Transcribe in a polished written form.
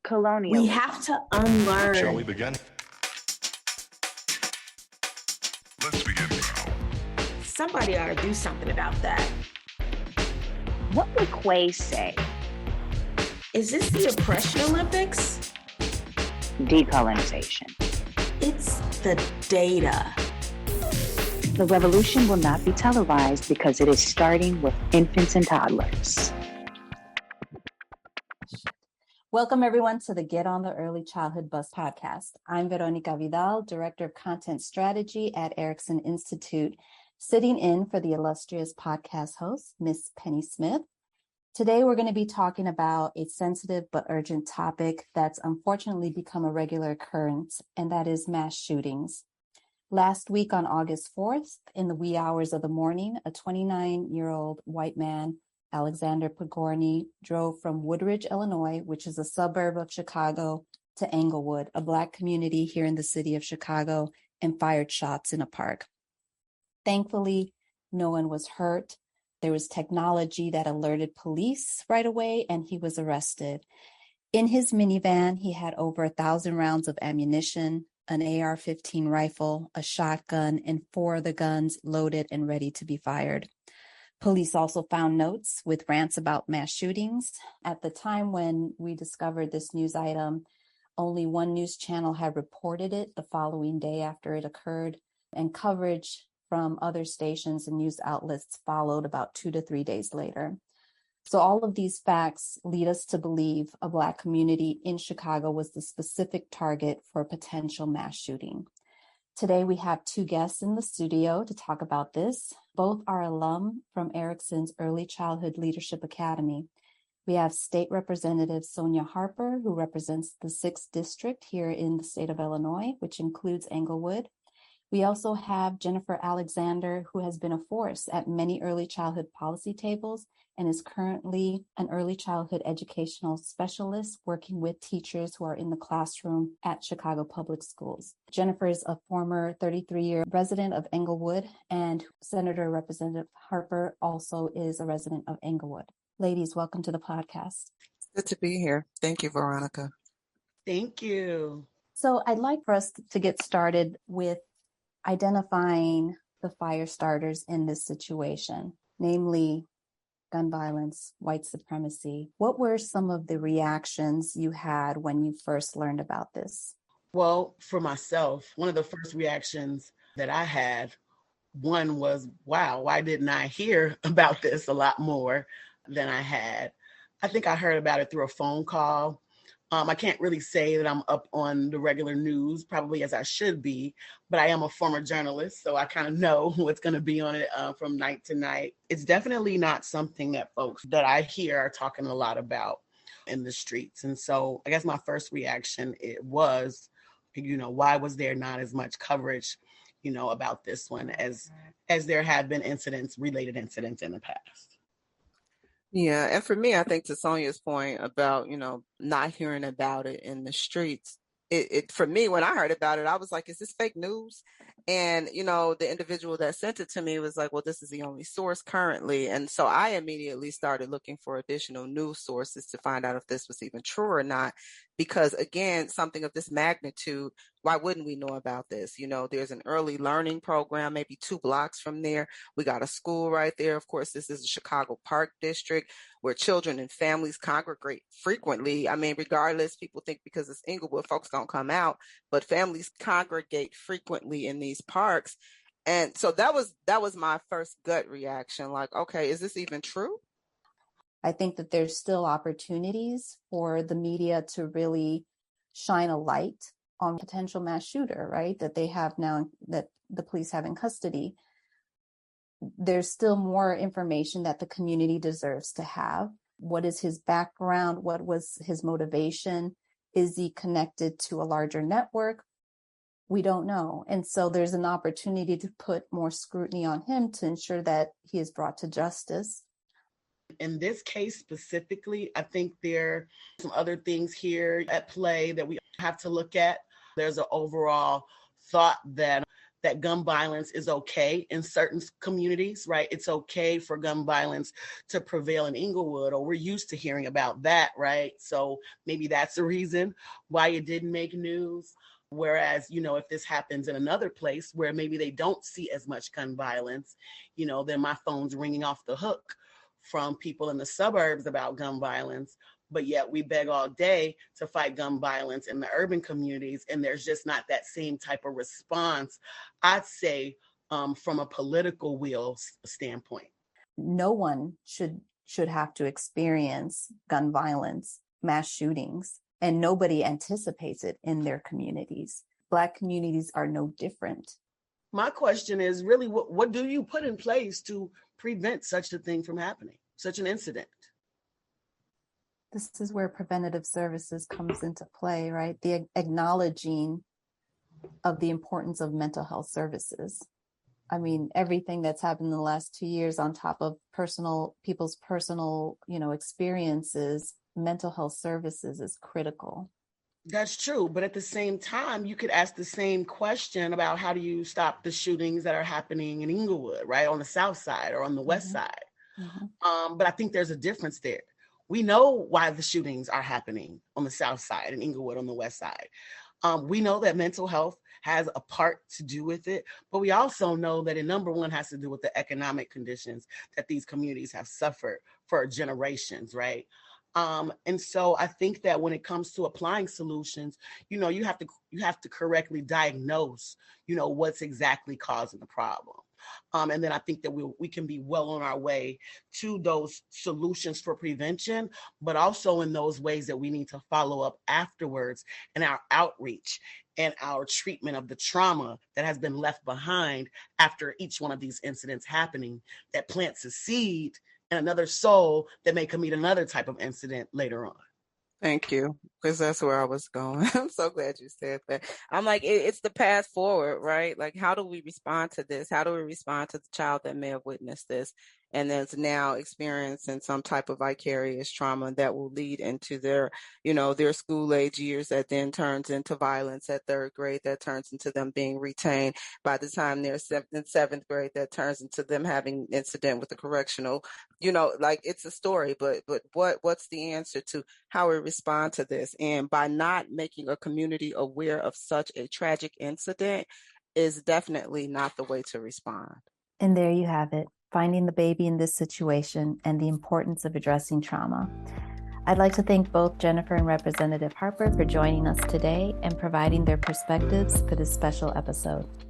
We have to unlearn. Shall we begin? Let's begin now. Somebody ought to do something about that. What would Quay say? Is this the oppression Olympics? Decolonization. It's the data. The revolution will not be televised because it is starting with infants and toddlers. Welcome, everyone, to the Get on the Early Childhood Bus podcast. I'm Veronica Vidal, Director of Content Strategy at Erikson Institute, sitting in for the illustrious podcast host, Miss Penny Smith. Today, we're going to be talking about a sensitive but urgent topic that's unfortunately become a regular occurrence, and that is mass shootings. Last week on August 4th, in the wee hours of the morning, a 29-year-old white man, Alexander Pagorny, drove from Woodridge, Illinois, which is a suburb of Chicago, to Englewood, a Black community here in the city of Chicago, and fired shots in a park. Thankfully, no one was hurt. There was technology that alerted police right away, and he was arrested. In his minivan, he had over 1,000 rounds of ammunition, an AR-15 rifle, a shotgun, and 4 of the guns loaded and ready to be fired. Police also found notes with rants about mass shootings. At the time when we discovered this news item, only one news channel had reported it the following day after it occurred, and coverage from other stations and news outlets followed about 2 to 3 days later. So all of these facts lead us to believe a Black community in Chicago was the specific target for a potential mass shooting. Today, we have 2 guests in the studio to talk about this. Both are alum from Erikson's Early Childhood Leadership Academy. We have State Representative Sonya Harper, who represents the 6th District here in the state of Illinois, which includes Englewood. We also have Jennifer Alexander, who has been a force at many early childhood policy tables and is currently an early childhood educational specialist working with teachers who are in the classroom at Chicago Public Schools. Jennifer is a former 33-year resident of Englewood, and Senator Representative Harper also is a resident of Englewood. Ladies, welcome to the podcast. Good to be here. Thank you, Veronica. Thank you. So I'd like for us to get started with identifying the fire starters in this situation, namely gun violence, white supremacy. What were some of the reactions you had when you first learned about this? Well, for myself, one of the first reactions that I had, one was, wow, why didn't I hear about this a lot more than I had? I think I heard about it through a phone call. I can't really say that I'm up on the regular news, probably as I should be, but I am a former journalist, so I kind of know what's going to be on it from night to night. It's definitely not something that folks that I hear are talking a lot about in the streets. And so I guess my first reaction, it was, why was there not as much coverage, about this one as there have been related incidents in the past? Yeah, and for me, I think to Sonya's point about, not hearing about it in the streets, it for me, when I heard about it, I was like, is this fake news? And, the individual that sent it to me was like, well, this is the only source currently. And so I immediately started looking for additional news sources to find out if this was even true or not. Because again, something of this magnitude, why wouldn't we know about this? There's an early learning program, maybe 2 blocks from there. We got a school right there. Of course, this is the Chicago Park District where children and families congregate frequently. I mean, regardless, people think because it's Englewood, folks don't come out, but families congregate frequently in these parks. And so that was my first gut reaction. Like, okay, is this even true? I think that there's still opportunities for the media to really shine a light on potential mass shooter, right? That they have now, that the police have in custody. There's still more information that the community deserves to have. What is his background? What was his motivation? Is he connected to a larger network? We don't know. And so there's an opportunity to put more scrutiny on him to ensure that he is brought to justice. In this case specifically, I think there are some other things here at play that we have to look at. There's an overall thought that that gun violence is okay in certain communities, right? It's okay for gun violence to prevail in Englewood, or we're used to hearing about that, right? So maybe that's the reason why it didn't make news. Whereas, if this happens in another place where maybe they don't see as much gun violence, then my phone's ringing off the hook from people in the suburbs about gun violence. But yet we beg all day to fight gun violence in the urban communities. And there's just not that same type of response, I'd say, from a political will standpoint. No one should have to experience gun violence, mass shootings, and nobody anticipates it in their communities. Black communities are no different. My question is really, what do you put in place to prevent such a thing from happening, such an incident? This is where preventative services comes into play, right? The acknowledging of the importance of mental health services. I mean, everything that's happened in the last 2 years on top of people's personal, experiences, mental health services is critical. That's true. But at the same time, you could ask the same question about how do you stop the shootings that are happening in Englewood, right? On the South Side or on the West Side. Mm-hmm. But I think there's a difference there. We know why the shootings are happening on the South Side and Englewood on the West Side. We know that mental health has a part to do with it, but we also know that it, number one, has to do with the economic conditions that these communities have suffered for generations, right? And so I think that when it comes to applying solutions, you have to correctly diagnose, what's exactly causing the problem. And then I think that we can be well on our way to those solutions for prevention, but also in those ways that we need to follow up afterwards in our outreach and our treatment of the trauma that has been left behind after each one of these incidents happening, that plants a seed in another soul that may commit another type of incident later on. Thank you, because that's where I was going. I'm so glad you said that. I'm like, it's the path forward, right? Like, how do we respond to this? How do we respond to the child that may have witnessed this and that's now experiencing some type of vicarious trauma that will lead into their school age years, that then turns into violence at third grade, that turns into them being retained by the time they're in seventh grade, that turns into them having an incident with the correctional, like it's a story, but what's the answer to how we respond to this? And by not making a community aware of such a tragic incident is definitely not the way to respond. And there you have it, finding the baby in this situation and the importance of addressing trauma. I'd like to thank both Jennifer and Representative Harper for joining us today and providing their perspectives for this special episode.